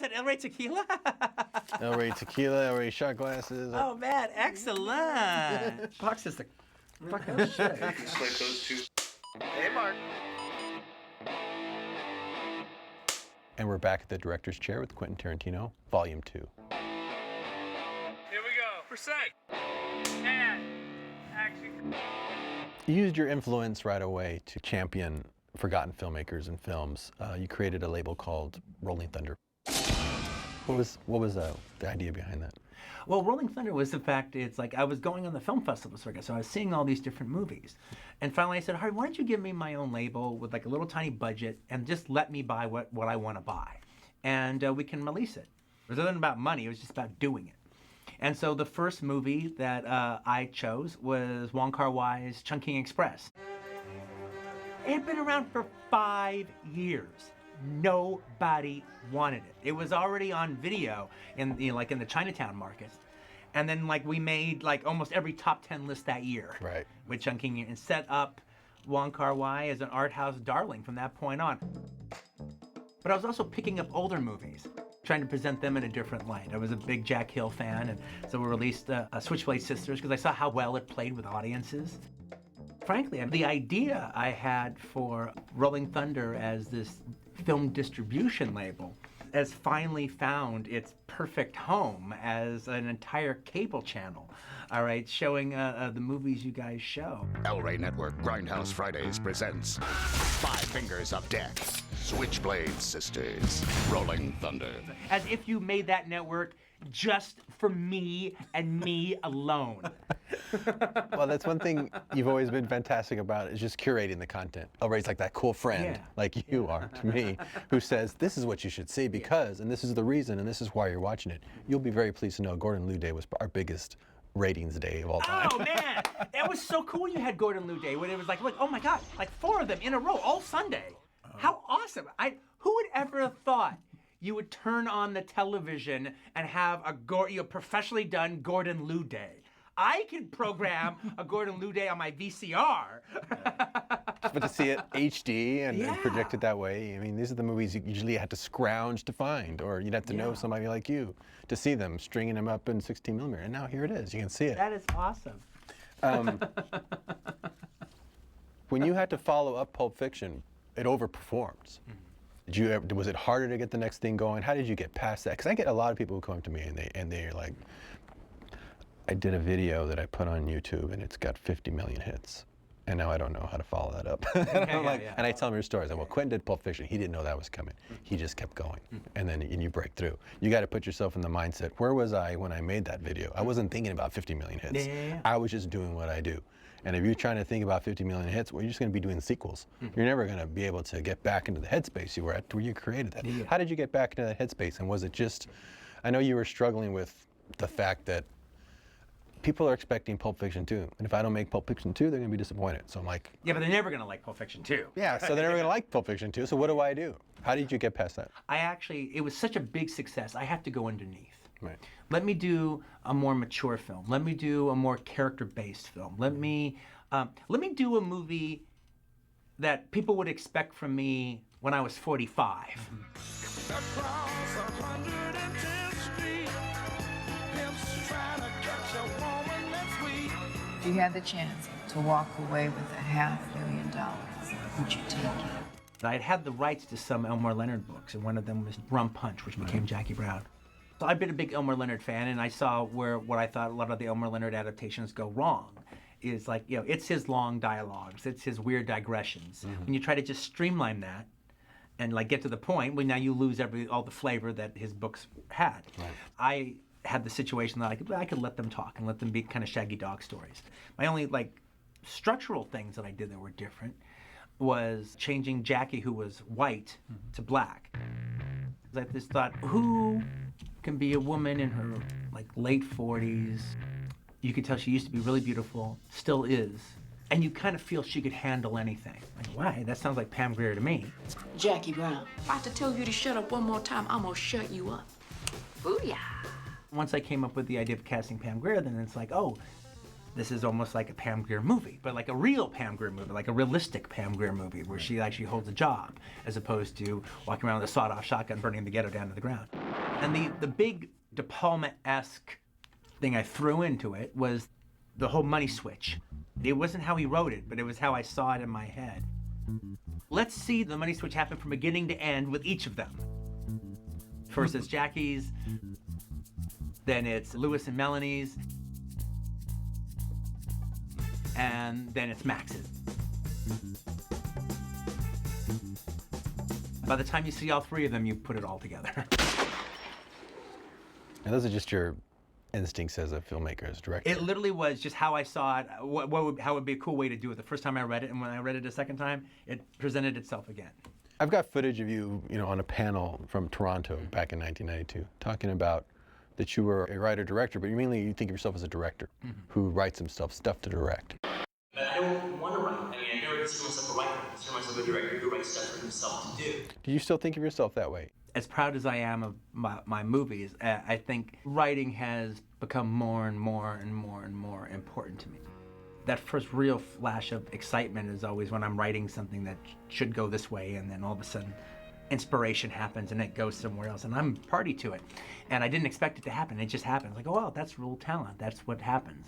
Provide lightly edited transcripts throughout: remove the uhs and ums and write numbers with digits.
what? El Rey Tequila? El Rey Tequila, El Rey shot glasses. Oh, man, excellent. Box is the fucking shit. Just like those two. Hey, Mark. And we're back at the director's chair with Quentin Tarantino, Volume 2. Here we go. Percent. And action. You used your influence right away to champion forgotten filmmakers and films. You created a label called Rolling Thunder. What was the idea behind that? Well, Rolling Thunder was the fact, it's like I was going on the film festival circuit, so I was seeing all these different movies. And finally I said, Harvey, why don't you give me my own label with like a little tiny budget and just let me buy what I want to buy. And we can release it. It wasn't about money, it was just about doing it. And so the first movie that I chose was Wong Kar-wai's Chungking Express. It had been around for 5 years. Nobody wanted it. It was already on video in the Chinatown markets. And then we made almost every top 10 list that year. Right. With Chungking and set up Wong Kar-wai as an art house darling from that point on. But I was also picking up older movies, trying to present them in a different light. I was a big Jack Hill fan, and so we released Switchblade Sisters because I saw how well it played with audiences. Frankly, the idea I had for Rolling Thunder as this film distribution label has finally found its perfect home as an entire cable channel, all right, showing the movies you guys show. El Rey Network Grindhouse Fridays presents Five Fingers of Death, Switchblade Sisters, Rolling Thunder. As if you made that network just for me and me alone. Well, that's one thing you've always been fantastic about, is just curating the content. El Rey's like that cool friend, like you are to me, who says, this is what you should see because, and this is the reason, and this is why you're watching it. You'll be very pleased to know Gordon Liu Day was our biggest ratings day of all time. Oh, man, that was so cool you had Gordon Liu Day, when it was like, oh my God, 4 of them in a row, all Sunday. How awesome. Who would ever have thought you would turn on the television and have a professionally done Gordon Liu Day? I can program a Gordon Liu Day on my VCR. But to see it HD and project it that way, I mean, these are the movies you usually had to scrounge to find, or you'd have to know somebody like you to see them, stringing them up in 16 millimeter. And now here it is, you can see it. That is awesome. When you had to follow up Pulp Fiction, it overperforms. Was it harder to get the next thing going? How did you get past that? Because I get a lot of people who come to me and they're like, I did a video that I put on YouTube and it's got 50 million hits. And now I don't know how to follow that up. And I tell them your stories. Well, Quentin did Pulp Fiction. He didn't know that was coming. He just kept going. And then you break through. You got to put yourself in the mindset, where was I when I made that video? I wasn't thinking about 50 million hits. I was just doing what I do. And if you're trying to think about 50 million hits, well, you're just going to be doing sequels. You're never going to be able to get back into the headspace you were at where you created that. How did you get back into that headspace? And was it just, I know you were struggling with the fact that people are expecting Pulp Fiction 2. And if I don't make Pulp Fiction 2, they're going to be disappointed. So I'm like... Yeah, but they're never going to like Pulp Fiction 2. Yeah, so they're never going to like Pulp Fiction 2. So what do? How did you get past that? It was such a big success, I had to go underneath. Right. Let me do a more mature film. Let me do a more character-based film. Let me do a movie that people would expect from me when I was 45. Across 110th Street, pimps trying to catch a woman that's weak. If you had the chance to walk away with $500 million, would you take it? I had the rights to some Elmore Leonard books, and one of them was Rum Punch, which became Jackie Brown. So I've been a big Elmore Leonard fan, and I saw what I thought a lot of the Elmore Leonard adaptations go wrong. Is it's his long dialogues, it's his weird digressions. When you try to just streamline that and get to the point, well, now you lose all the flavor that his books had. Right. I had the situation that I could let them talk and let them be kind of Shaggy Dog stories. My only structural things that I did that were different was changing Jackie, who was white, to black. I just thought, who can be a woman in her late 40s? You could tell she used to be really beautiful, still is, and you kind of feel she could handle anything. Why? That sounds like Pam Grier to me. Jackie Brown, if I have to tell you to shut up one more time, I'm gonna shut you up. Booyah. Once I came up with the idea of casting Pam Grier, then it's oh, this is almost like a Pam Grier movie, but a real Pam Grier movie, a realistic Pam Grier movie where she actually holds a job, as opposed to walking around with a sawed-off shotgun burning the ghetto down to the ground. And the big De Palma-esque thing I threw into it was the whole money switch. It wasn't how he wrote it, but it was how I saw it in my head. Let's see the money switch happen from beginning to end with each of them. First it's Jackie's, then it's Lewis and Melanie's, and then it's Max's. By the time you see all three of them, you put it all together. And those are just your instincts as a filmmaker, as a director. It literally was just how I saw it, how it would be a cool way to do it the first time I read it, and when I read it a second time, it presented itself again. I've got footage of you, on a panel from Toronto back in 1992, talking about that you were a writer-director, but mainly you think of yourself as a director who writes himself stuff to direct. But I don't want to write. I mean, I never consider myself a writer. I consider myself a director who writes stuff for himself to do. Do you still think of yourself that way? As proud as I am of my movies, I think writing has become more and more and more and more important to me. That first real flash of excitement is always when I'm writing something that should go this way, and then all of a sudden inspiration happens and it goes somewhere else, and I'm party to it. And I didn't expect it to happen. It just happens. Like, oh, wow, that's real talent. That's what happens.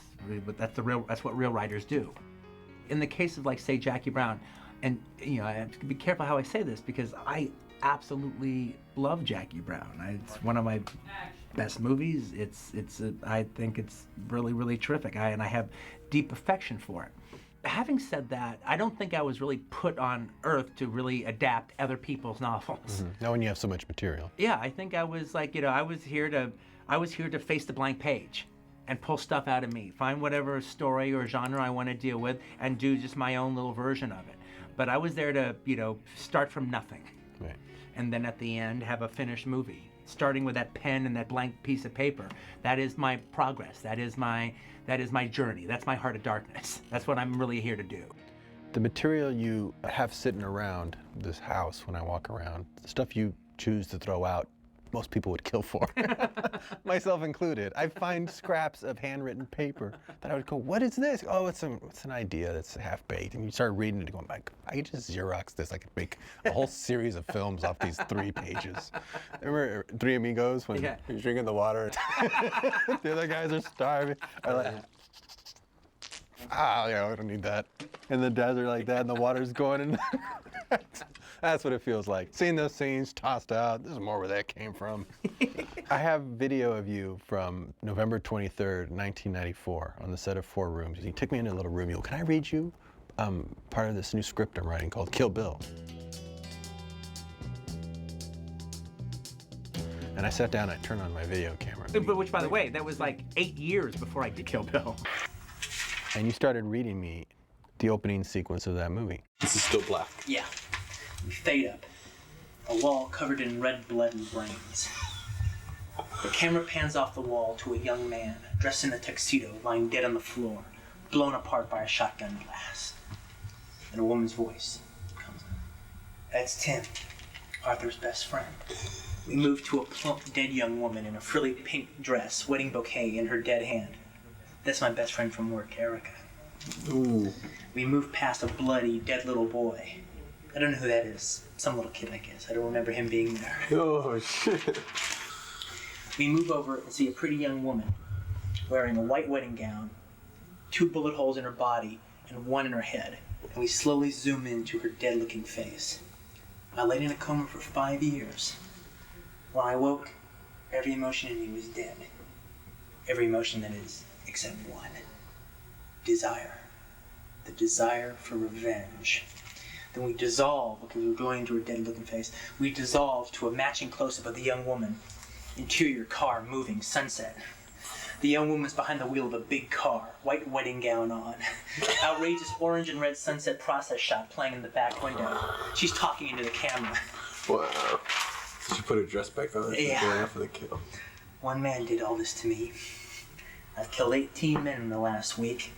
That's what real writers do. In the case of, like, say, Jackie Brown, and I have to be careful how I say this because I absolutely love Jackie Brown. It's one of my best movies. I think it's really, really terrific. And I have deep affection for it. Having said that, I don't think I was really put on earth to really adapt other people's novels. Not when you have so much material. Yeah, I think I was like, I was here to face the blank page and pull stuff out of me, find whatever story or genre I want to deal with and do just my own little version of it. But I was there to, start from nothing. Right. And then at the end have a finished movie, starting with that pen and that blank piece of paper. That is my progress. That is my journey. That's my Heart of Darkness. That's what I'm really here to do. The material you have sitting around this house when I walk around, the stuff you choose to throw out, most people would kill for, myself included. I find scraps of handwritten paper that I would go, what is this? Oh, it's an idea that's half-baked. And you start reading it and going, I could just Xerox this. I could make a whole series of films off these 3 pages. Remember Three Amigos when you're drinking the water? The other guys are starving. I'm like, I don't need that. In the desert like that, and the water's going in. That's what it feels like. Seeing those scenes tossed out, this is more where that came from. I have video of you from November 23rd, 1994, on the set of 4 Rooms. You took me into a little room. You go, can I read you part of this new script I'm writing called Kill Bill? And I sat down, I turned on my video camera. But which, by the way, that was like 8 years before I did Kill Bill. And you started reading me the opening sequence of that movie. This is still black. Yeah. We fade up. A wall covered in red blood and brains. The camera pans off the wall to a young man dressed in a tuxedo lying dead on the floor, blown apart by a shotgun blast. And a woman's voice comes in. That's Tim, Arthur's best friend. We move to a plump, dead young woman in a frilly pink dress, wedding bouquet in her dead hand. That's my best friend from work, Erica. Ooh. We move past a bloody, dead little boy. I don't know who that is. Some little kid, I guess. I don't remember him being there. Oh, shit. We move over and see a pretty young woman wearing a white wedding gown, 2 bullet holes in her body, and 1 in her head. And we slowly zoom into her dead-looking face. I laid in a coma for 5 years. When I woke, every emotion in me was dead. Every emotion, that is, except one. Desire. The desire for revenge. Then we dissolve, because we were going into her dead-looking face, we dissolve to a matching close-up of the young woman. Interior car moving, sunset. The young woman's behind the wheel of a big car, white wedding gown on. Outrageous orange and red sunset process shot playing in the back window. She's talking into the camera. Wow. Did you put her dress back on? Yeah. Going out for the kill. One man did all this to me. I've killed 18 men in the last week.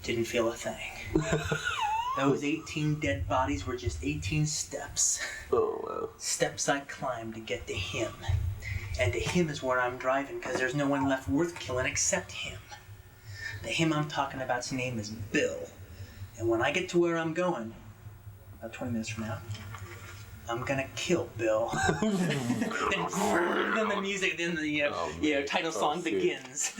Didn't feel a thing. Those 18 dead bodies were just 18 steps. Oh, wow. Steps I climbed to get to him. And to him is where I'm driving, because there's no one left worth killing except him. The him I'm talking about's name is Bill. And when I get to where I'm going, about 20 minutes from now, I'm gonna kill Bill. then the music, then the title song begins.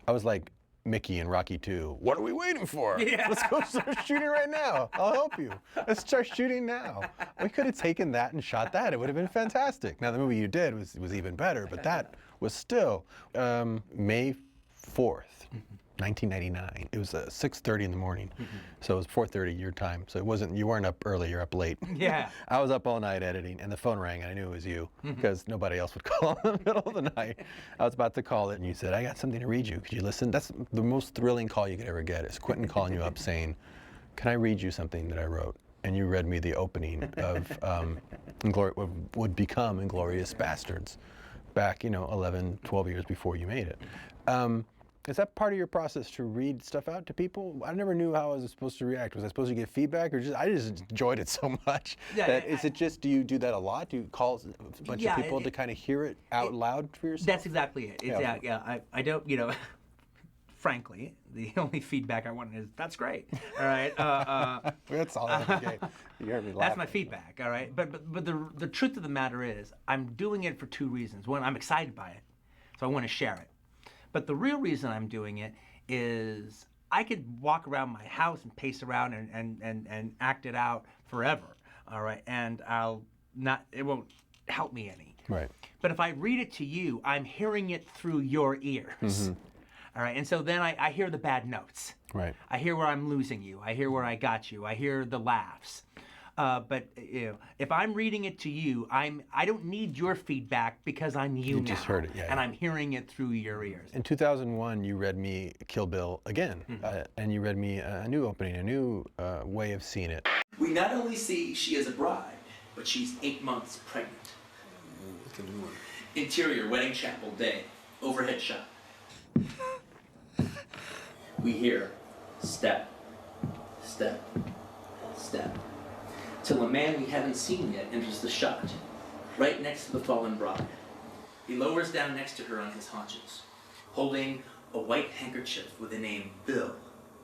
I was like Mickey in Rocky 2. What are we waiting for? Yeah. Let's go start shooting right now. I'll help you. Let's start shooting now. We could have taken that and shot that. It would have been fantastic. Now the movie you did was even better, but that was still May 4th. 1999. It was 6:30 in the morning, so it was 4:30 your time. So it wasn't. You weren't up early. You're up late. Yeah. I was up all night editing, and the phone rang, and I knew it was you because nobody else would call in the middle of the night. I was about to call it, and you said, "I got something to read you. Could you listen?" That's the most thrilling call you could ever get. Is Quentin calling you up saying, "Can I read you something that I wrote?" And you read me the opening of what would become Inglourious Bastards, back 11, 12 years before you made it. Is that part of your process to read stuff out to people? I never knew how I was supposed to react. Was I supposed to get feedback, or I just enjoyed it so much? Is it just, do you do that a lot? Do you call a bunch of people to kind of hear it out loud for yourself? That's exactly it. I don't, frankly, the only feedback I want is, that's great. All right. That's all I get. You heard me laugh. That's my feedback. All right. But the truth of the matter is, I'm doing it for two reasons. One, I'm excited by it, so I want to share it. But the real reason I'm doing it is I could walk around my house and pace around and act it out forever, all right? And it won't help me any. Right. But if I read it to you, I'm hearing it through your ears, all right? And so then I hear the bad notes. Right. I hear where I'm losing you. I hear where I got you. I hear the laughs. But if I'm reading it to you, I don't need your feedback because I'm you now. You just heard it, yeah. And I'm hearing it through your ears. In 2001, you read me Kill Bill again, and you read me a new opening, a new way of seeing it. We not only see she is a bride, but she's 8 months pregnant. What's a new one? Interior wedding chapel day, overhead shot. We hear step, step, step, till a man we haven't seen yet enters the shot, right next to the fallen bride. He lowers down next to her on his haunches, holding a white handkerchief with the name Bill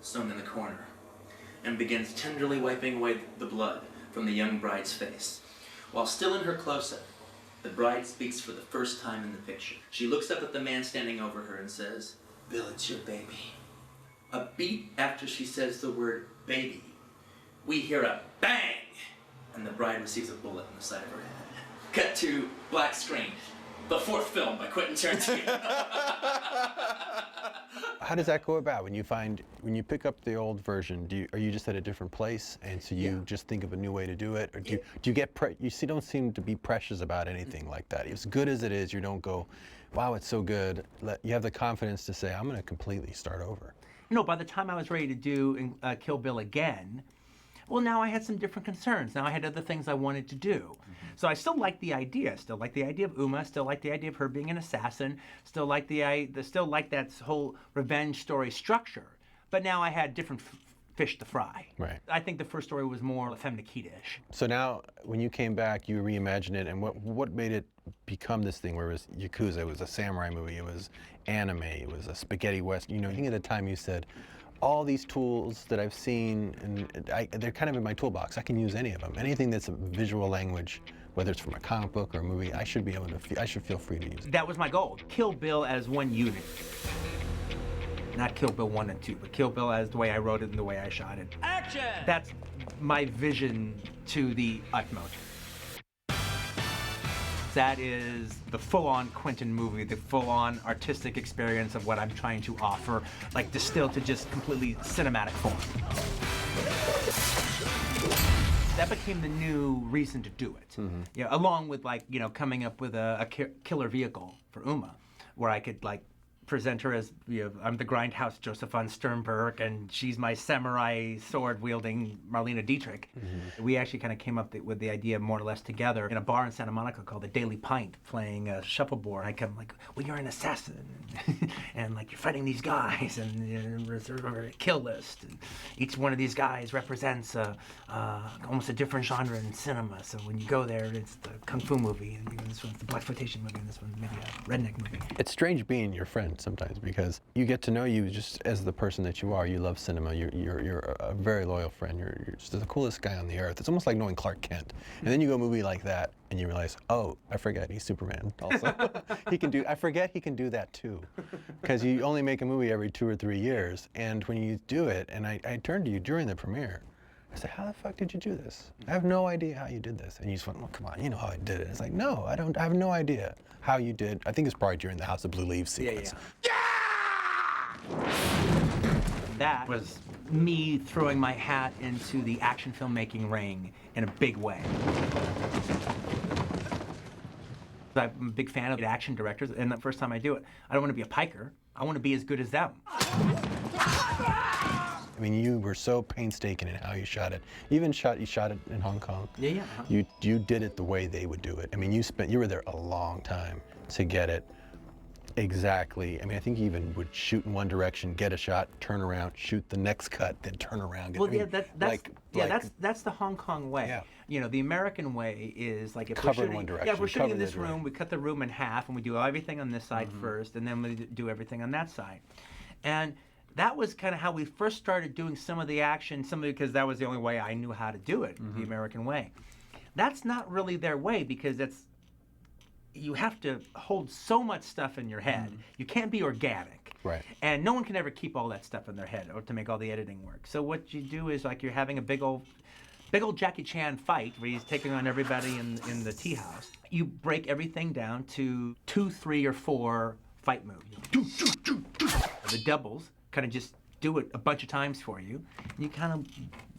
sewn in the corner, and begins tenderly wiping away the blood from the young bride's face. While still in her close-up, the bride speaks for the first time in the picture. She looks up at the man standing over her and says, "Bill, it's your baby." A beat after she says the word baby, we hear a bang, and the bride receives a bullet in the side of her head. Cut to black screen. The fourth film by Quentin Tarantino. How does that go about when you pick up the old version? Are you just at a different place, and so you just think of a new way to do it, or do you get don't seem to be precious about anything like that? As good as it is, you don't go, "Wow, it's so good." You have the confidence to say, "I'm going to completely start over." By the time I was ready to do Kill Bill again, well, now I had some different concerns. Now I had other things I wanted to do. So I still like the idea. Still like the idea of Uma. Still like the idea of her being an assassin. Still like that whole revenge story structure. But now I had different fish to fry. Right. I think the first story was more Femme Nikita-ish. So now, when you came back, you reimagined it, and what made it become this thing where it was Yakuza, it was a samurai movie, it was anime, it was a spaghetti western. I think at the time you said, all these tools that I've seen, and they're kind of in my toolbox. I can use any of them. Anything that's a visual language, whether it's from a comic book or a movie, I should feel free to use it. That was my goal. Kill Bill as one unit. Not Kill Bill 1 and 2, but Kill Bill as the way I wrote it and the way I shot it. Action! That's my vision to the utmost. That is the full-on Quentin movie, the full-on artistic experience of what I'm trying to offer, like distilled to just completely cinematic form. That became the new reason to do it. Along with coming up with a killer vehicle for Uma, where I could present her as, I'm the grindhouse Joseph von Sternberg, and she's my samurai sword-wielding Marlene Dietrich. We actually kind of came up with the idea more or less together in a bar in Santa Monica called the Daily Pint, playing shuffleboard. I come well, you're an assassin, and you're fighting these guys, and there's a kill list, and each one of these guys represents almost a different genre in cinema. So when you go there, it's the kung fu movie, and this one's the blaxploitation movie, and this one's maybe a redneck movie. It's strange being your friend. fun sometimes because you get to know you just as the person that you are. You love cinema. You're a very loyal friend. You're just the coolest guy on the earth. It's almost like knowing Clark Kent. And then you go a movie like that and you realize, oh, I forget he's Superman also. I forget he can do that too. Because you only make a movie every 2 or 3 years. And when you do it, and I turned to you during the premiere, I said, how the fuck did you do this? I have no idea how you did this. And you just went, well, come on, you know how I did it. It's like, no, I have no idea how you did. I think it's probably during the House of Blue Leaves sequence. That was me throwing my hat into the action filmmaking ring in a big way. I'm a big fan of action directors, and the first time I do it, I don't want to be a piker. I want to be as good as them. I mean, you were so painstaking in how you shot it. You shot it in Hong Kong. Yeah. You did it the way they would do it. I mean, you were there a long time to get it exactly. I mean, I think you even would shoot in one direction, get a shot, turn around, shoot the next cut, then turn around. Well, that's the Hong Kong way. Yeah. You know, the American way is like if Cover we're shooting, in one direction. yeah, if we're shooting in cover this the room, we cut the room in half and we do everything on this side first, and then we do everything on that side. And that was kind of how we first started doing some of the action, because that was the only way I knew how to do it, the American way. That's not really their way because you have to hold so much stuff in your head. You can't be organic. Right. And no one can ever keep all that stuff in their head or to make all the editing work. So what you do is like you're having a big old Jackie Chan fight where he's taking on everybody in the tea house. You break everything down to 2, 3, or 4 fight moves. The doubles kind of just do it a bunch of times for you. And you kind of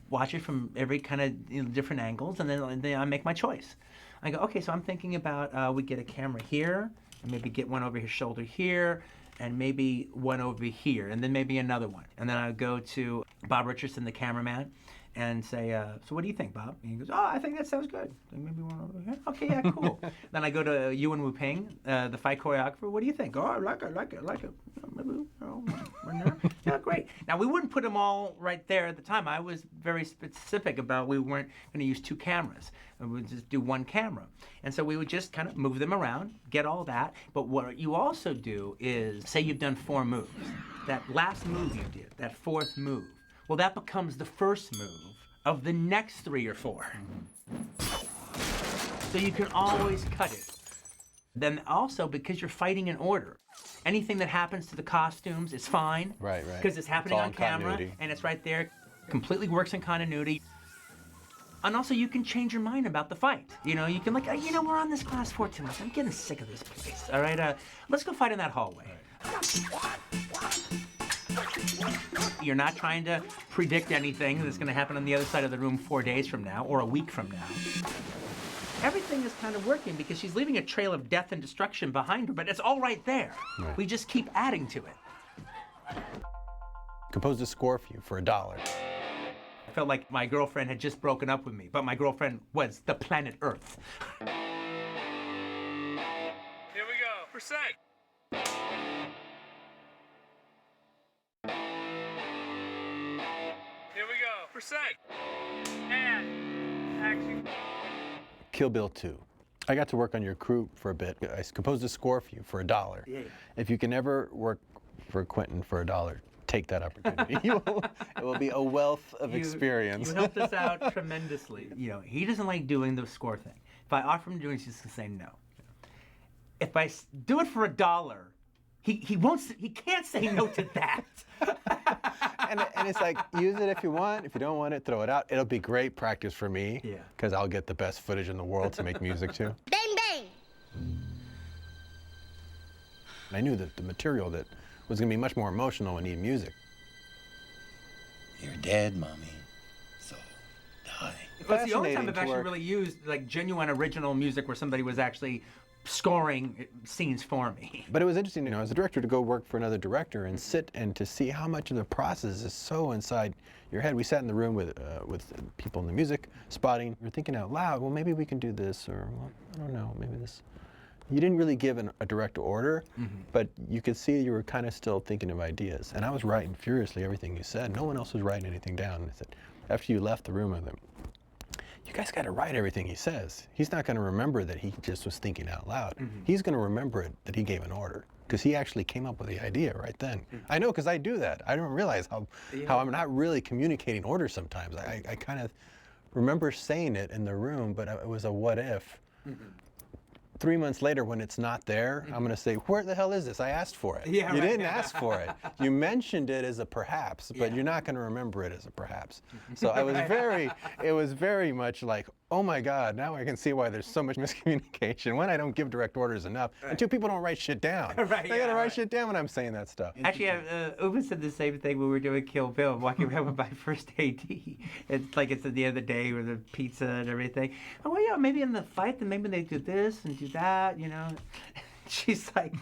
watch it from every kind of different angles, and then I make my choice. I go, okay, so I'm thinking about we get a camera here, and maybe get one over his shoulder here, and maybe one over here, and then maybe another one. And then I go to Bob Richardson, the cameraman, and say, so what do you think, Bob? And he goes, oh, I think that sounds good. Maybe one over here. Okay, yeah, cool. Then I go to Yuan Wu Ping, the fight choreographer. What do you think? Oh, I like it. Maybe, one there. Yeah, great. Now, we wouldn't put them all right there at the time. I was very specific about we weren't going to use 2 cameras. We would just do 1 camera. And so we would just kind of move them around, get all that. But what you also do is, say you've done 4 moves. That last move you did, that 4th move, well, that becomes the first move of the next 3 or 4. So you can always cut it. Then also, because you're fighting in order, anything that happens to the costumes is fine. Right. Because it's happening on camera, continuity. and it's right there. Completely works in continuity. And also, you can change your mind about the fight. You know, you can like, we're on this class 4 too much. I'm getting sick of this place. All right, let's go fight in that hallway. You're not trying to predict anything that's going to happen on the other side of the room 4 days from now or a week from now. Everything is kind of working because she's leaving a trail of death and destruction behind her, but it's all right there. Right. We just keep adding to it. Composed a score for you for $1. I felt like my girlfriend had just broken up with me, but my girlfriend was the planet Earth. Here we go. Percent. Here we go. Percent. And action. Kill Bill 2. I got to work on your crew for a bit. I composed a score for you for $1. Yeah. If you can ever work for Quentin for $1, take that opportunity. It will be a wealth of experience. You helped us out tremendously. You know, he doesn't like doing the score thing. If I offer him to do it, he's just gonna say no. If I do it for $1, he won't. He can't say no to that. And it's like, use it if you want. If you don't want it, throw it out. It'll be great practice for me. Yeah. Because I'll get the best footage in the world to make music to. Bang, bang! And I knew that the material that was going to be much more emotional and need music. You're dead, Mommy. So, die. But it's the only time Fascinating I've to actually work. really used like genuine original music where somebody was actually scoring scenes for me. But it was interesting, as a director, to go work for another director and sit and to see how much of the process is so inside your head. We sat in the room with people in the music spotting. We're thinking out loud, well, maybe we can do this, or well, I don't know, maybe this. You didn't really give a direct order, but you could see you were kind of still thinking of ideas. And I was writing furiously everything you said. No one else was writing anything down. And I said, after you left the room with him, you guys got to write everything he says. He's not going to remember that he just was thinking out loud. He's going to remember it that he gave an order. because he actually came up with the idea right then. I know, because I do that. I don't realize how I'm not really communicating orders sometimes. I kind of remember saying it in the room, but it was a what if. 3 months later, when it's not there, I'm going to say, where the hell is this? I asked for it. Yeah, you right. didn't ask for it. You mentioned it as a perhaps, but you're not going to remember it as a perhaps. So I was it was very much like, oh my God, now I can see why there's so much miscommunication. One, I don't give direct orders enough. And two, people don't write shit down. Right, They got to write shit down when I'm saying that stuff. Actually, Uwe said the same thing when we were doing Kill Bill, walking around with my first AD. It's like it's at the end of the day with the pizza and everything. Oh, well, yeah, maybe in the fight, then maybe they do this and do that, you know. She's like,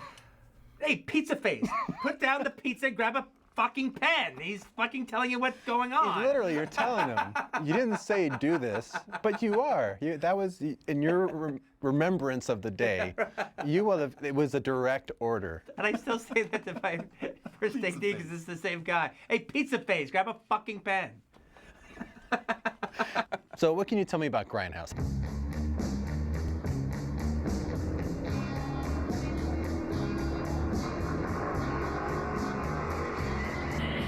hey, pizza face, put down the pizza, grab a fucking pen. He's fucking telling you what's going on. Literally, you're telling him. You didn't say do this, but you are. That was in your remembrance of the day. It was a direct order. And I still say that to my first AD because it's the same guy. Hey, pizza face, grab a fucking pen. So what can you tell me about Grindhouse?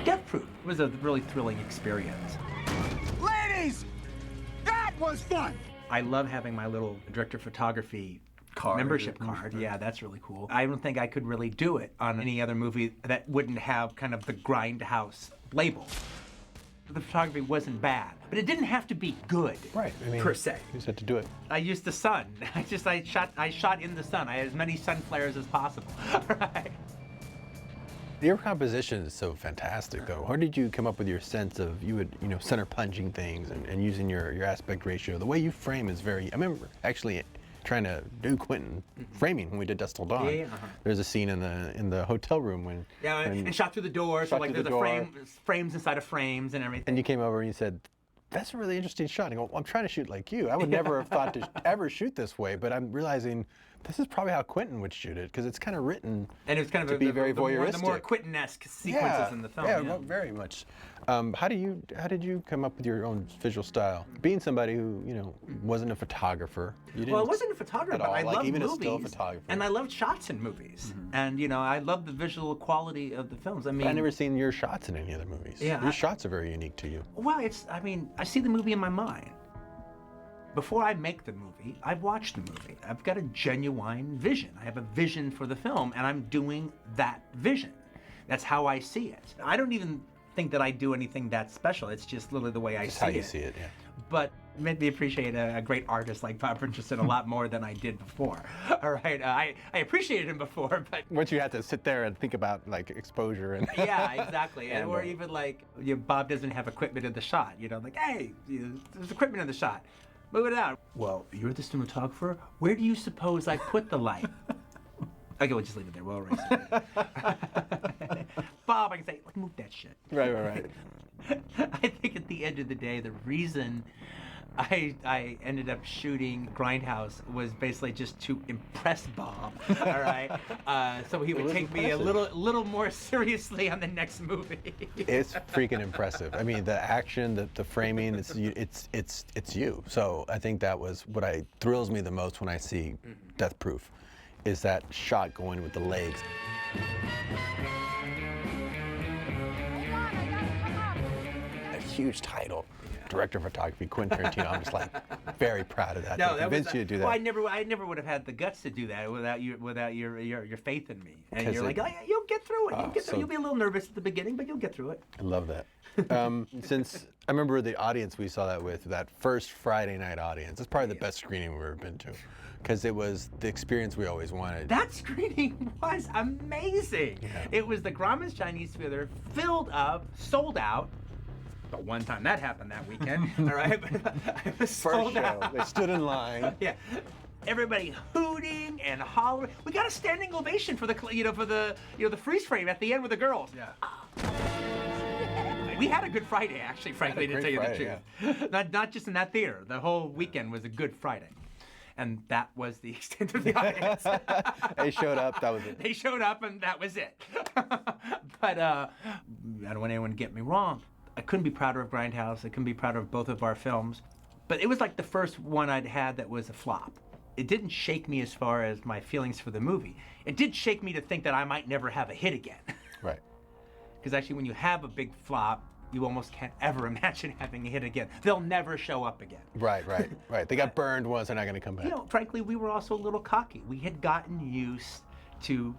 Death Proof was a really thrilling experience. Ladies, that was fun. I love having my little director of photography membership card. Yeah, that's really cool. I don't think I could really do it on any other movie that wouldn't have kind of the Grindhouse label. The photography wasn't bad, but it didn't have to be good, Right. I mean, per se. You just had to do it. I used the sun. I shot in the sun. I had as many sun flares as possible. Right. Your composition is so fantastic, though. How did you come up with your sense of center punching things and using your aspect ratio? The way you frame is very. I remember actually trying to do Quentin framing when we did Dust Till Dawn. Yeah. There's a scene in the hotel room when. Yeah, and shot through the door. So shot like through there's the frames inside of frames and everything. And you came over and you said, "That's a really interesting shot." And I go, well, "I'm trying to shoot like you. I would never have thought to ever shoot this way, but I'm realizing." This is probably how Quentin would shoot it, because it's kind of written and it's kind of to be very voyeuristic. The more Quentin-esque sequences in the film. Yeah, very much. How did you come up with your own visual style? Being somebody who wasn't a photographer. Well, I wasn't a photographer, but I loved even movies, a still photographer. and I loved shots in movies, and I love the visual quality of the films. I mean, I've never seen your shots in any other movies. Yeah, your shots are very unique to you. Well, I see the movie in my mind. Before I make the movie, I've watched the movie. I've got a genuine vision. I have a vision for the film, and I'm doing that vision. That's how I see it. I don't even think that I do anything that special. It's just literally the way I see it. Just how you see it, yeah. But it made me appreciate a great artist like Bob Richardson a lot more than I did before. All right, I appreciated him before, but once you had to sit there and think about like exposure and yeah, exactly, or even like Bob doesn't have equipment in the shot. Like, hey, there's equipment in the shot. Move it out. Well, you're the cinematographer. Where do you suppose I put the light? Okay, we'll just leave it there. We'll erase it. Bob, I can say, move that shit. Right. I think at the end of the day, the reason I ended up shooting Grindhouse was basically just to impress Bob. All right, so he would take me a little more seriously on the next movie. It's freaking impressive. I mean, the action, the framing, it's you. So I think that was what thrills me the most when I see Death Proof, is that shot going with the legs. A huge title. Director of photography, Quentin Tarantino. I'm just like very proud of that. No, to convince you to do that. Well, I never would have had the guts to do that without your faith in me. And you're like, oh, yeah, you'll get through it. You'll be a little nervous at the beginning, but you'll get through it. I love that. Since I remember the audience we saw that with, that first Friday night audience, it's probably the best screening we've ever been to, because it was the experience we always wanted. That screening was amazing. Yeah. It was the Grauman's Chinese Theater, filled up, sold out. The one time that happened that weekend, all right? It was sold First show, out. they stood in line. Yeah, everybody hooting and hollering. We got a standing ovation for the freeze frame at the end with the girls. Yeah. We had a good Friday, actually, frankly, to tell you the truth. Yeah. Not just in that theater. The whole weekend was a good Friday. And that was the extent of the audience. They showed up, that was it. They showed up, and that was it. But I don't want anyone to get me wrong. I couldn't be prouder of Grindhouse. I couldn't be prouder of both of our films. But it was like the first one I'd had that was a flop. it didn't shake me as far as my feelings for the movie. It did shake me to think that I might never have a hit again. Right. Because actually, when you have a big flop, you almost can't ever imagine having a hit again. They'll never show up again. Right. They got burned once, they're not going to come back. You know, frankly, we were also a little cocky. We had gotten used to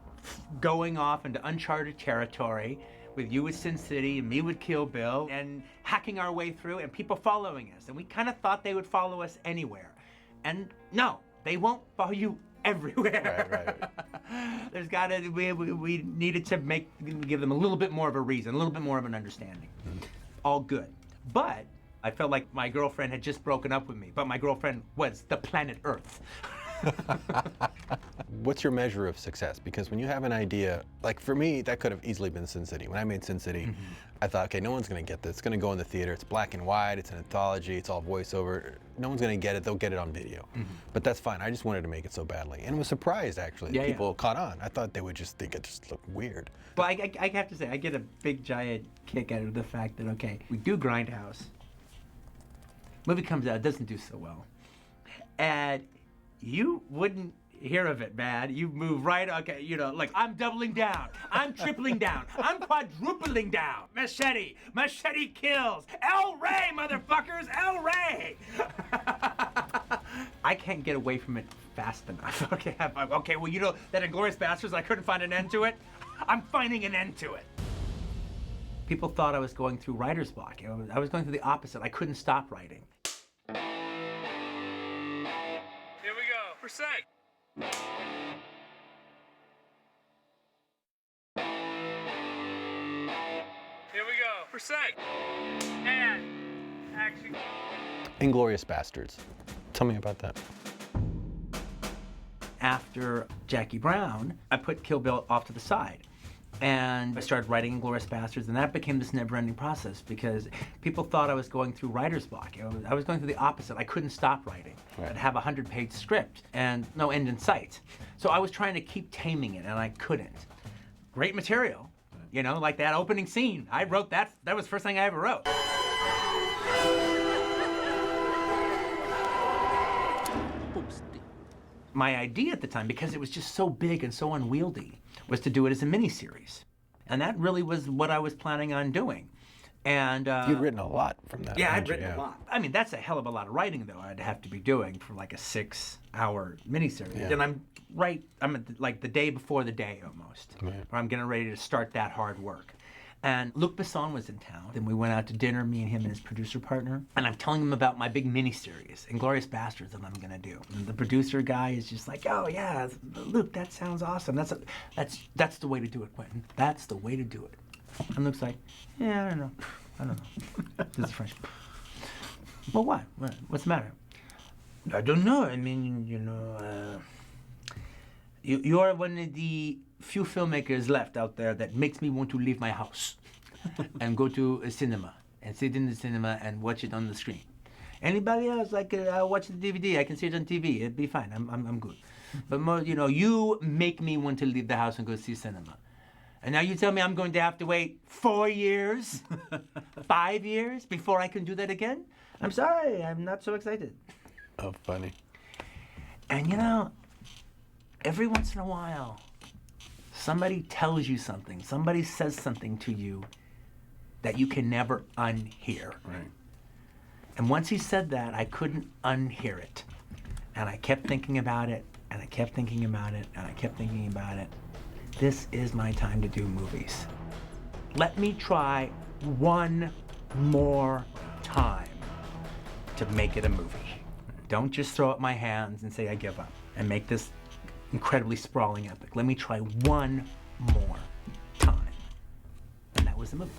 going off into uncharted territory with you with Sin City and me with Kill Bill and hacking our way through and people following us. And we kind of thought they would follow us anywhere. And no, they won't follow you everywhere. Right. There's got to, we needed to give them a little bit more of a reason, a little bit more of an understanding. All good. But I felt like my girlfriend had just broken up with me, but my girlfriend was the planet Earth. What's your measure of success? Because when you have an idea, like for me, that could have easily been Sin City. When I made Sin City, I thought, okay, no one's going to get this. It's going to go in the theater. It's black and white. It's an anthology. It's all voiceover. No one's going to get it. They'll get it on video. But that's fine. I just wanted to make it so badly. And was surprised, actually, that people caught on. I thought they would just think it just looked weird. But I have to say, I get a big, giant kick out of the fact that, okay, we do Grindhouse. Movie comes out, it doesn't do so well. And you wouldn't hear of it, man. You move right, okay, you know, like, I'm doubling down, I'm tripling down, I'm quadrupling down. Machete kills. El Rey, motherfuckers, El Rey. I can't get away from it fast enough. Okay, well, you know, that Inglourious Basterds, I couldn't find an end to it. I'm finding an end to it. People thought I was going through writer's block. You know, I was going through the opposite. I couldn't stop writing. Here we go. Percent. Here we go. Percent. And action. Inglourious Basterds. Tell me about that. After Jackie Brown, I put Kill Bill off to the side. And I started writing Inglourious Basterds, and that became this never-ending process because people thought I was going through writer's block. You know, I was going through the opposite. I couldn't stop writing. Right. I'd have a 100-page script and no end in sight. So I was trying to keep taming it, and I couldn't. Great material, you know, like that opening scene. I wrote that. That was the first thing I ever wrote. My idea at the time, because it was just so big and so unwieldy, was to do it as a miniseries. And that really was what I was planning on doing. And you'd written a lot from that. Yeah, I'd written a lot. I mean, that's a hell of a lot of writing, though, I'd have to be doing for like a 6-hour miniseries. Yeah. And I'm at like the day before the day almost, where I'm getting ready to start that hard work. And Luc Besson was in town. Then we went out to dinner, me and him and his producer partner. And I'm telling him about my big miniseries, Inglourious Basterds, that I'm gonna do. And the producer guy is just like, oh yeah, Luc, that sounds awesome. That's the way to do it, Quentin. That's the way to do it. And Luc's like, yeah, I don't know. This is French. Well, what? What's the matter? I don't know. I mean, you know, you are one of the few filmmakers left out there that makes me want to leave my house and go to a cinema and sit in the cinema and watch it on the screen. Anybody else, I'll watch the DVD. I can see it on TV. It'd be fine. I'm good. But more, you know, you make me want to leave the house and go see cinema. And now you tell me I'm going to have to wait 4 years, 5 years before I can do that again? I'm sorry. I'm not so excited. Oh, funny. And you know, every once in a while, somebody tells you something, somebody says something to you that you can never unhear. Right. And once he said that, I couldn't unhear it. And I kept thinking about it, and I kept thinking about it, and I kept thinking about it. This is my time to do movies. Let me try one more time to make it a movie. Don't just throw up my hands and say I give up and make this incredibly sprawling epic. Let me try one more time. And that was the movie.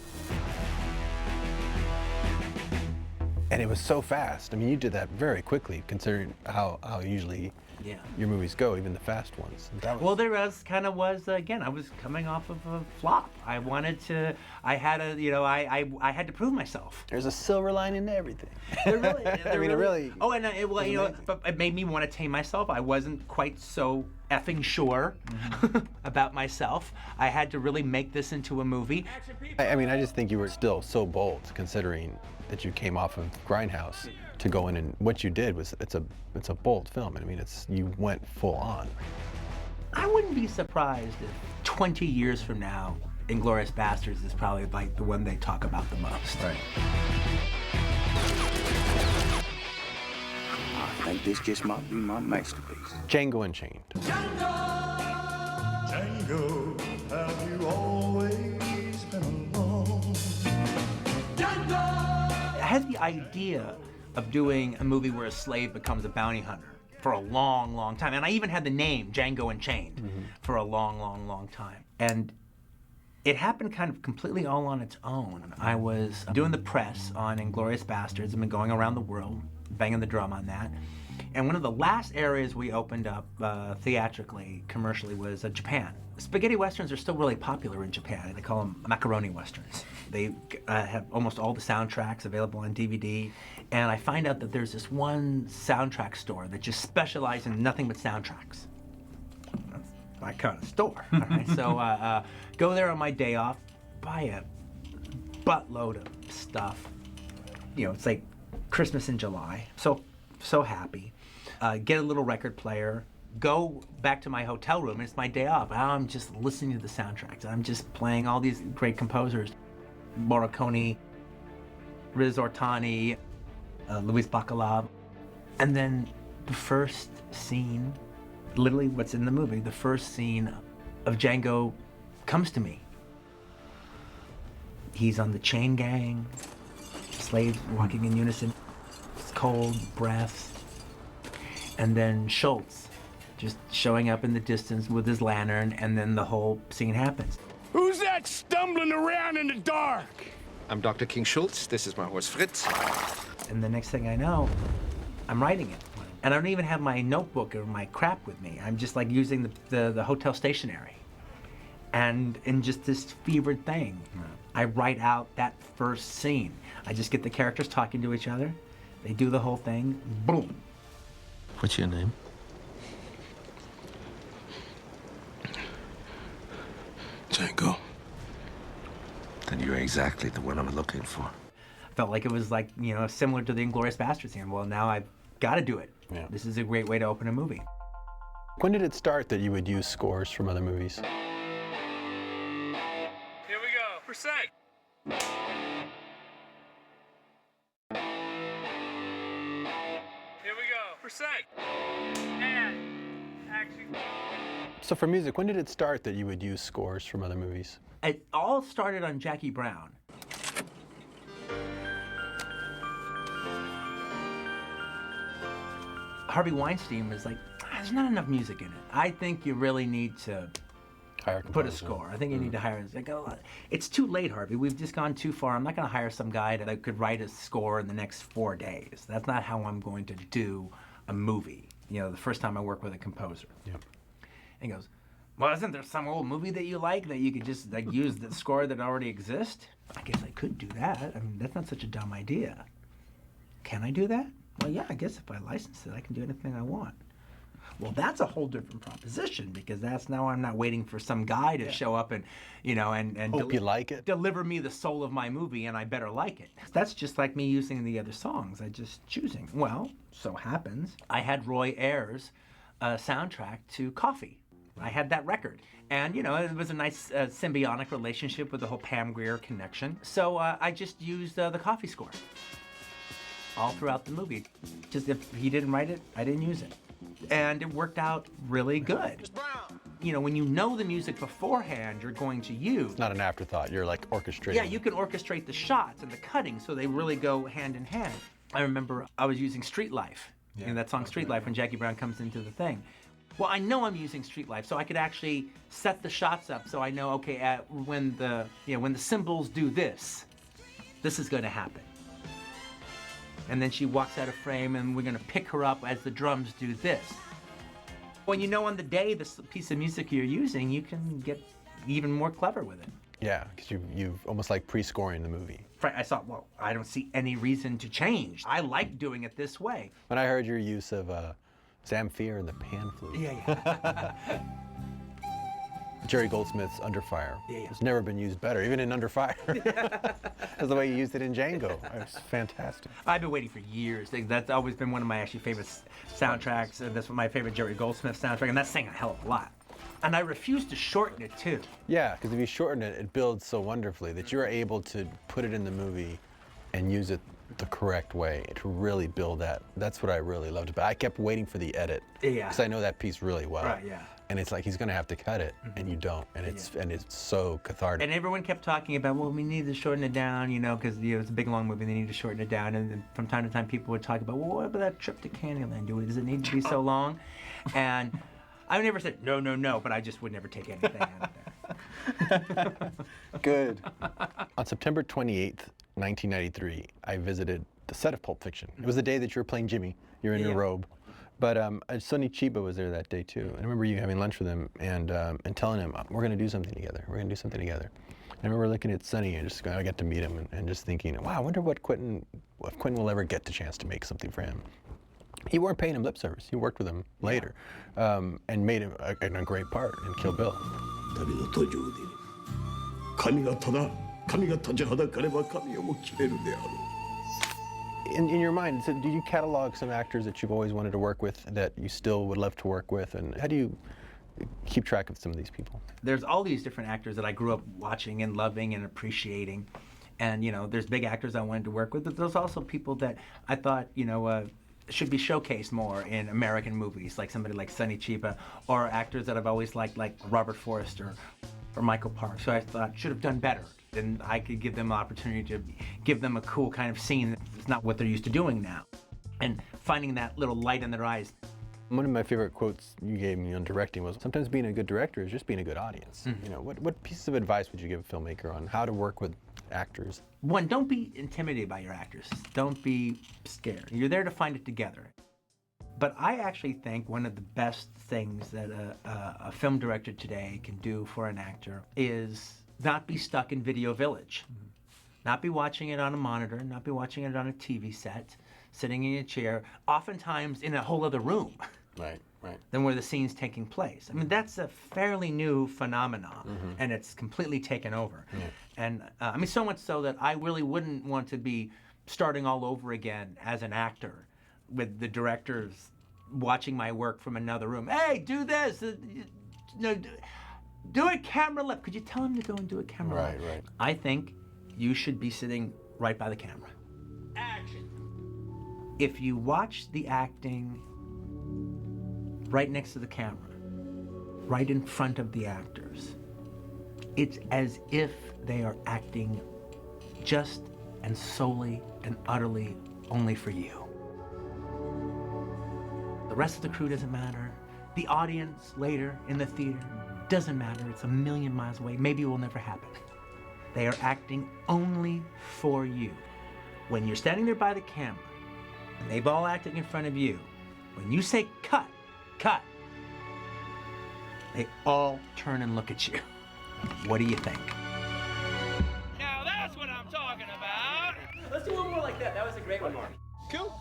And it was so fast. I mean, you did that very quickly, considering how usually your movies go, even the fast ones. Well, there was again, I was coming off of a flop. I had to prove myself. There's a silver lining to everything. There really. Oh, and but it made me want to tame myself. I wasn't quite so effing sure about myself. I had to really make this into a movie. I mean, I just think you were still so bold, considering that you came off of Grindhouse. to go in, and what you did was it's a bold film. I mean, you went full on. I wouldn't be surprised if 20 years from now, Inglourious Basterds is probably like the one they talk about the most. Right. I think this just might be my masterpiece. Django Unchained. Django, have you always been alone? I had the idea of doing a movie where a slave becomes a bounty hunter for a long, long time. And I even had the name Django Unchained for a long, long, long time. And it happened kind of completely all on its own. I was doing the press on Inglourious Basterds. I've been going around the world, banging the drum on that. And one of the last areas we opened up theatrically, commercially, was Japan. Spaghetti westerns are still really popular in Japan. They call them macaroni westerns. They have almost all the soundtracks available on DVD. And I find out that there's this one soundtrack store that just specializes in nothing but soundtracks. That's my kind of store. All right? So go there on my day off, buy a buttload of stuff. You know, it's like Christmas in July. So happy. Get a little record player, go back to my hotel room, and it's my day off. I'm just listening to the soundtracks. I'm just playing all these great composers. Morricone, Riz Ortani, Luis Bacalov. And then the first scene, literally what's in the movie, the first scene of Django comes to me. He's on the chain gang, slaves walking in unison. It's cold breath. And then Schultz just showing up in the distance with his lantern, and then the whole scene happens. Who's that stumbling around in the dark? I'm Dr. King Schultz. This is my horse, Fritz. And the next thing I know, I'm writing it. And I don't even have my notebook or my crap with me. I'm just like using the hotel stationery. And in just this fevered thing, I write out that first scene. I just get the characters talking to each other. They do the whole thing, boom. What's your name? Django. Then you're exactly the one I'm looking for. Felt like it was like, you know, similar to the Inglourious Basterds scene. Well, now I've got to do it. Yeah. This is a great way to open a movie. When did it start that you would use scores from other movies? Here we go. For sec. Here we go. For sec. And action. So for music, when did it start that you would use scores from other movies? It all started on Jackie Brown. Harvey Weinstein was like, there's not enough music in it. I think you really need to Hire a put a composer. score. I think you need to hire. Like, oh, it's too late, Harvey. We've just gone too far. I'm not going to hire some guy that could write a score in the next 4 days. That's not how I'm going to do a movie. You know, the first time I work with a composer. Yep. And he goes, well, isn't there some old movie that you like that you could just like use the score that already exists? I guess I could do that. I mean, that's not such a dumb idea. Can I do that? Well, yeah, I guess if I license it, I can do anything I want. Well, that's a whole different proposition because that's now I'm not waiting for some guy to show up and, you know, and Hope you like it. deliver me the soul of my movie, and I better like it. That's just like me using the other songs. I just choosing. Well, so happens I had Roy Ayers' soundtrack to Coffee. I had that record. And, you know, it was a nice symbiotic relationship with the whole Pam Grier connection. So I just used the Coffee score all throughout the movie. Just if he didn't write it, I didn't use it. And it worked out really good. You know, when you know the music beforehand, you're going to use. It's not an afterthought. You're like orchestrating. Yeah, you can orchestrate the shots and the cutting so they really go hand in hand. I remember I was using Street Life. You know, that song Street Life when Jackie Brown comes into the thing. Well, I know I'm using Street Life, so I could actually set the shots up so I know, okay, when the cymbals do this, this is going to happen. And then she walks out of frame, and we're going to pick her up as the drums do this. When you know on the day this piece of music you're using, you can get even more clever with it. Yeah, because you've almost like pre-scoring the movie. I thought, well, I don't see any reason to change. I like doing it this way. When I heard your use of Zamfir and the pan flute. Yeah. Jerry Goldsmith's Under Fire. Yeah, yeah. It's never been used better, even in Under Fire. That's the way you used it in Django. It's fantastic. I've been waiting for years. That's always been one of my actually favorite soundtracks. And that's my favorite Jerry Goldsmith soundtrack, and that's saying a hell of a lot. And I refuse to shorten it too. Yeah, because if you shorten it, it builds so wonderfully that you're able to put it in the movie and use it the correct way to really build that. That's what I really loved about it. I kept waiting for the edit. Yeah. Because I know that piece really well. Right, yeah. And it's like he's gonna have to cut it, and you don't, and it's so cathartic. And everyone kept talking about, well, we need to shorten it down, you know, because it's a big long movie. They need to shorten it down. And then from time to time, people would talk about, well, what about that trip to Candyland? Does it need to be so long? And I never said no, but I just would never take anything out of there. Good. On September 28th, 1993, I visited the set of Pulp Fiction. It was the day that you were playing Jimmy. You're in your robe. But Sonny Chiba was there that day too. I remember you having lunch with him and telling him, we're going to do something together. We're going to do something together. And I remember looking at Sonny and just going, I got to meet him and just thinking, wow, I wonder if Quentin will ever get the chance to make something for him. He weren't paying him lip service. He worked with him later and made him a great part in Kill Bill. In your mind, so do you catalog some actors that you've always wanted to work with that you still would love to work with? And how do you keep track of some of these people? There's all these different actors that I grew up watching and loving and appreciating. And, you know, there's big actors I wanted to work with, but there's also people that I thought, you know, should be showcased more in American movies, like somebody like Sonny Chiba, or actors that I've always liked, like Robert Forster or Michael Parks, who I thought should have done better. Then I could give them an opportunity to give them a cool kind of scene that's not what they're used to doing now. And finding that little light in their eyes. One of my favorite quotes you gave me on directing was, sometimes being a good director is just being a good audience. You know, what pieces of advice would you give a filmmaker on how to work with actors? One, don't be intimidated by your actors. Don't be scared. You're there to find it together. But I actually think one of the best things that a film director today can do for an actor is not be stuck in Video Village. Not be watching it on a monitor, not be watching it on a TV set, sitting in a chair, oftentimes in a whole other room. Right. Than where the scene's taking place. I mean, that's a fairly new phenomenon, and it's completely taken over. And I mean, so much so that I really wouldn't want to be starting all over again as an actor with the directors watching my work from another room. Hey, do this. Do a camera left. Could you tell him to go and do a camera left? Right. I think you should be sitting right by the camera. Action. If you watch the acting right next to the camera, right in front of the actors, it's as if they are acting just and solely and utterly only for you. The rest of the crew doesn't matter. The audience later in the theater doesn't matter. It's a million miles away. Maybe it will never happen. They are acting only for you. When you're standing there by the camera, and they've all acting in front of you, when you say cut, they all turn and look at you. What do you think? Now that's what I'm talking about. Let's do one more like that. That was a great one. Cool.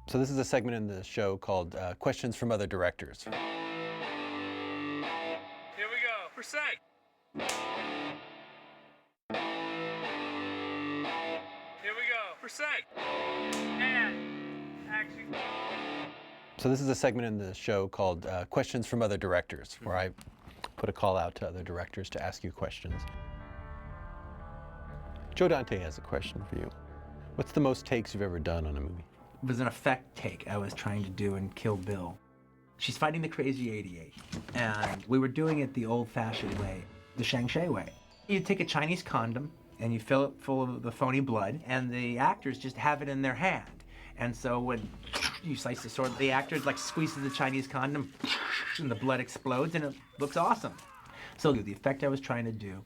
So this is a segment in the show called Questions from Other Directors. Here we go. For sec. Here we go. For sec. And action. So this is a segment in the show called Questions from Other Directors, where I put a call out to other directors to ask you questions. Joe Dante has a question for you. What's the most takes you've ever done on a movie? It was an effect take I was trying to do in Kill Bill. She's fighting the crazy 88, and we were doing it the old-fashioned way, the Shang-Chi way. You take a Chinese condom, and you fill it full of the phony blood, and the actors just have it in their hand. And so when you slice the sword, the actor like squeezes the Chinese condom, and the blood explodes, and it looks awesome. So the effect I was trying to do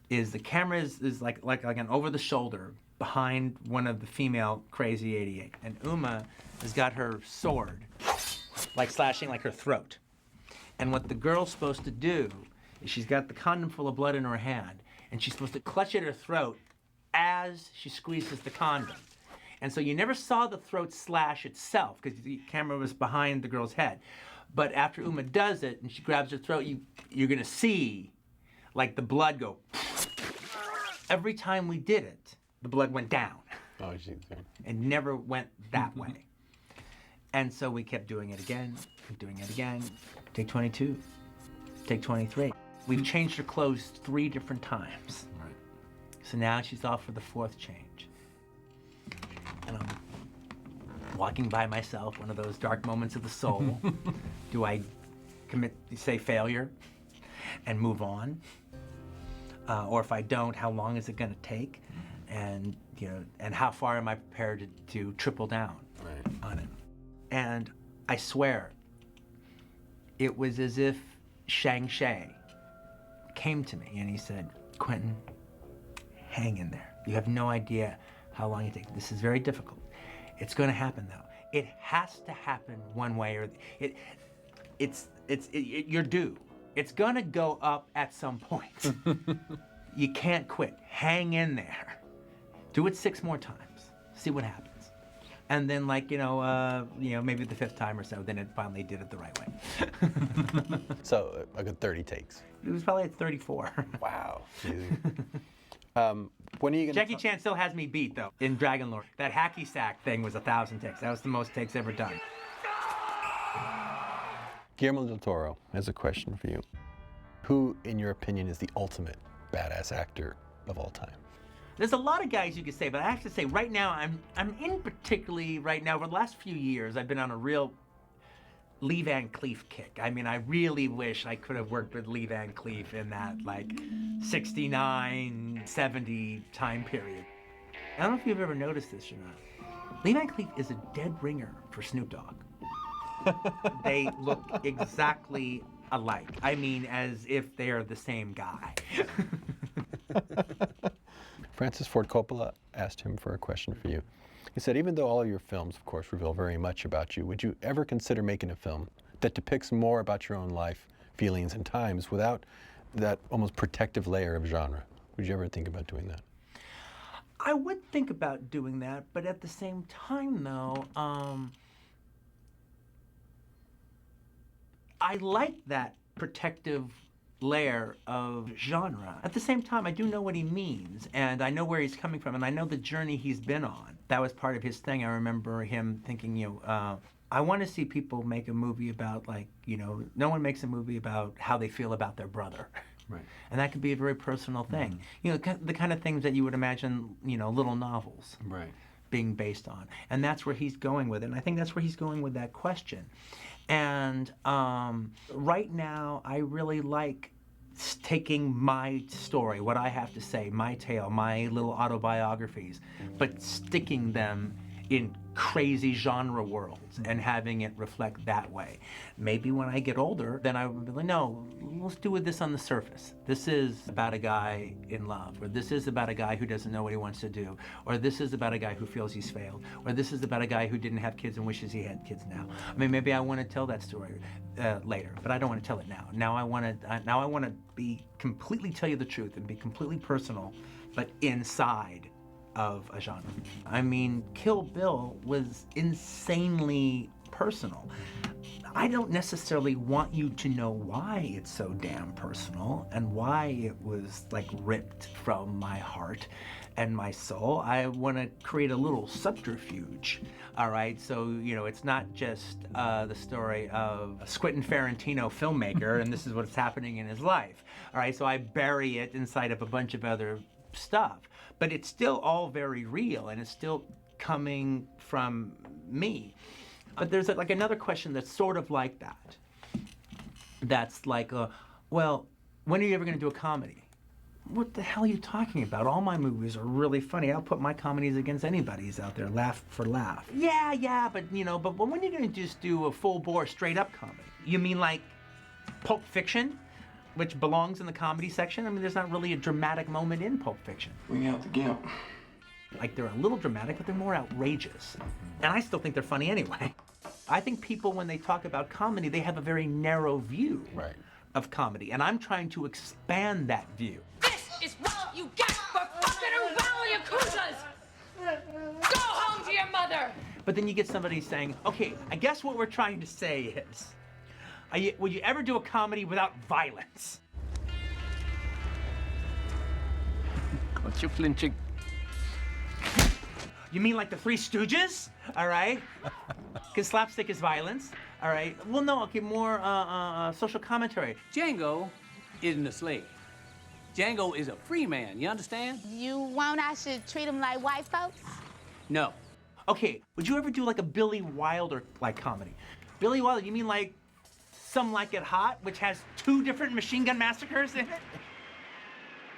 is the camera is like an over-the-shoulder behind one of the female crazy 88, and Uma has got her sword like slashing like her throat. And what the girl's supposed to do is she's got the condom full of blood in her hand, and she's supposed to clutch at her throat as she squeezes the condom. And so you never saw the throat slash itself because the camera was behind the girl's head. But after Uma does it and she grabs her throat, you're gonna see like the blood go. Every time we did it, the blood went down. Oh, geez. And never went that way. And so we kept doing it again, and doing it again. Take 22, take 23. We've changed her clothes 3 different times. Right. So now she's off for the 4th change. And I'm walking by myself, one of those dark moments of the soul. Do I say failure and move on? Or if I don't, how long is it gonna take? And and how far am I prepared to triple down on it? And I swear, it was as if Shang-Chi came to me and he said, Quentin, hang in there. You have no idea how long it takes. This is very difficult. It's gonna happen though. It has to happen one way or you're due. It's gonna go up at some point. You can't quit. Hang in there. Do it 6 more times. See what happens. And then, maybe the 5th time or so, then it finally did it the right way. So a good 30 takes. It was probably at 34. Wow. When are you gonna? Jackie Chan still has me beat though in Dragon Lord. That hacky sack thing was 1,000 takes. That was the most takes ever done. Guillermo del Toro has a question for you. Who, in your opinion, is the ultimate badass actor of all time? There's a lot of guys you could say, but I have to say right now, I'm in particularly right now, over the last few years, I've been on a real Lee Van Cleef kick. I mean, I really wish I could have worked with Lee Van Cleef in that 69, 70 time period. I don't know if you've ever noticed this or not. Lee Van Cleef is a dead ringer for Snoop Dogg. They look exactly alike. I mean, as if they are the same guy. Francis Ford Coppola asked him for a question for you. He said, even though all of your films, of course, reveal very much about you, would you ever consider making a film that depicts more about your own life, feelings, and times without that almost protective layer of genre? Would you ever think about doing that? I would think about doing that, but at the same time, though, I like that protective layer of genre. At the same time, I do know what he means, and I know where he's coming from, and I know the journey he's been on. That was part of his thing. I remember him thinking, I want to see people make a movie about, no one makes a movie about how they feel about their brother. Right. And that could be a very personal thing. The kind of things that you would imagine, little novels. Right. Being based on. And that's where he's going with it. And I think that's where he's going with that question. And right now, I really like taking my story, what I have to say, my tale, my little autobiographies, but sticking them in crazy genre worlds and having it reflect that way. Maybe when I get older, then I would be like, no, let's do this on the surface. This is about a guy in love, or this is about a guy who doesn't know what he wants to do, or this is about a guy who feels he's failed, or this is about a guy who didn't have kids and wishes he had kids now. I mean, maybe I want to tell that story later, but I don't want to tell it now. Now I want to be completely tell you the truth and be completely personal, but inside of a genre. I mean, Kill Bill was insanely personal. I don't necessarily want you to know why it's so damn personal and why it was ripped from my heart and my soul. I want to create a little subterfuge, all right? So, it's not just the story of a Quentin Tarantino filmmaker and this is what's happening in his life, all right? So I bury it inside of a bunch of other stuff. But it's still all very real, and it's still coming from me. But there's another question that's sort of like that. That's well, when are you ever going to do a comedy? What the hell are you talking about? All my movies are really funny. I'll put my comedies against anybody's out there, laugh for laugh. Yeah, but but when are you going to just do a full-bore, straight-up comedy? You mean like Pulp Fiction? Which belongs in the comedy section. I mean, there's not really a dramatic moment in Pulp Fiction. Bring out the gimp. They're a little dramatic, but they're more outrageous. And I still think they're funny anyway. I think people, when they talk about comedy, they have a very narrow view of comedy. And I'm trying to expand that view. This is what you get for fucking around, Yakuzas! Go home to your mother! But then you get somebody saying, okay, I guess what we're trying to say is, Would you ever do a comedy without violence? Got you flinching. You mean like the Three Stooges? All right? Because slapstick is violence. All right? Well, no, okay, more social commentary. Django isn't a slave. Django is a free man, you understand? You want I should treat him like white folks? No. Okay, would you ever do like a Billy Wilder like comedy? Billy Wilder, you mean like Some Like It Hot, which has 2 different machine gun massacres in it?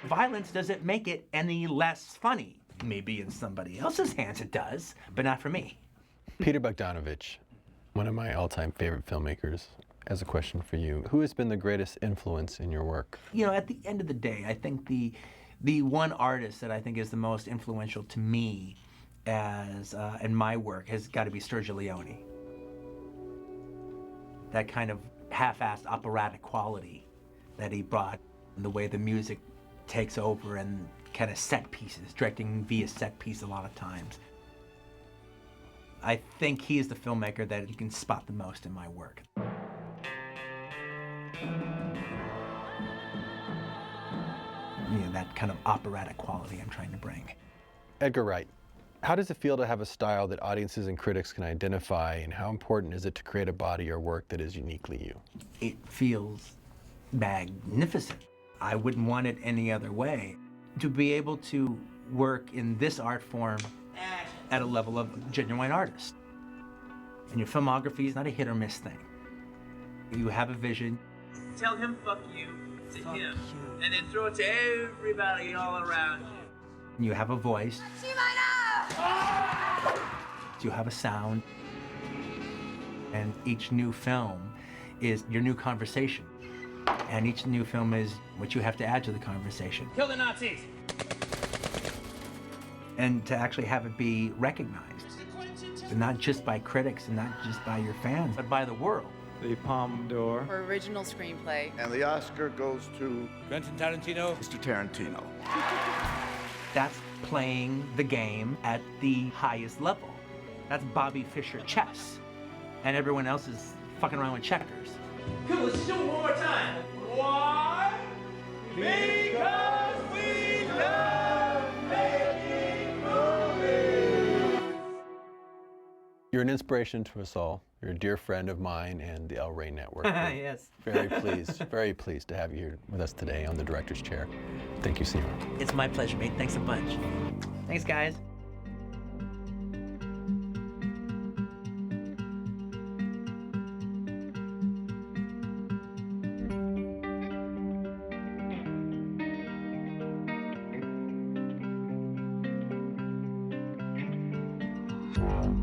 Violence doesn't make it any less funny. Maybe in somebody else's hands it does, but not for me. Peter Bogdanovich, one of my all-time favorite filmmakers, has a question for you. Who has been the greatest influence in your work? You know, at the end of the day, I think the one artist that I think is the most influential to me as in my work has got to be Sergio Leone. That kind of half-assed operatic quality that he brought, and the way the music takes over and kind of set pieces, directing via set piece a lot of times. I think he is the filmmaker that you can spot the most in my work. You know, that kind of operatic quality I'm trying to bring. Edgar Wright, how does it feel to have a style that audiences and critics can identify, and how important is it to create a body or work that is uniquely you? It feels magnificent. I wouldn't want it any other way. To be able to work in this art form at a level of genuine artist. And your filmography is not a hit or miss thing. You have a vision. Tell him fuck you to him, and then throw it to everybody all around you. You have a voice. You have a sound. And each new film is your new conversation. And each new film is what you have to add to the conversation. Kill the Nazis! And to actually have it be recognized. And not just by critics and not just by your fans, but by the world. The Palme d'Or For original screenplay. And the Oscar goes to Quentin Tarantino. Mr. Tarantino. That's playing the game at the highest level. That's Bobby Fischer chess. And everyone else is fucking around with checkers. Cool, let's do it one more time. Why? Because we love making movies. You're an inspiration to us all. You're a dear friend of mine and the El Rey Network. Yes. Very pleased to have you here with us today on the director's chair. Thank you, Seymour. It's my pleasure, mate. Thanks a bunch. Thanks, guys. Wow.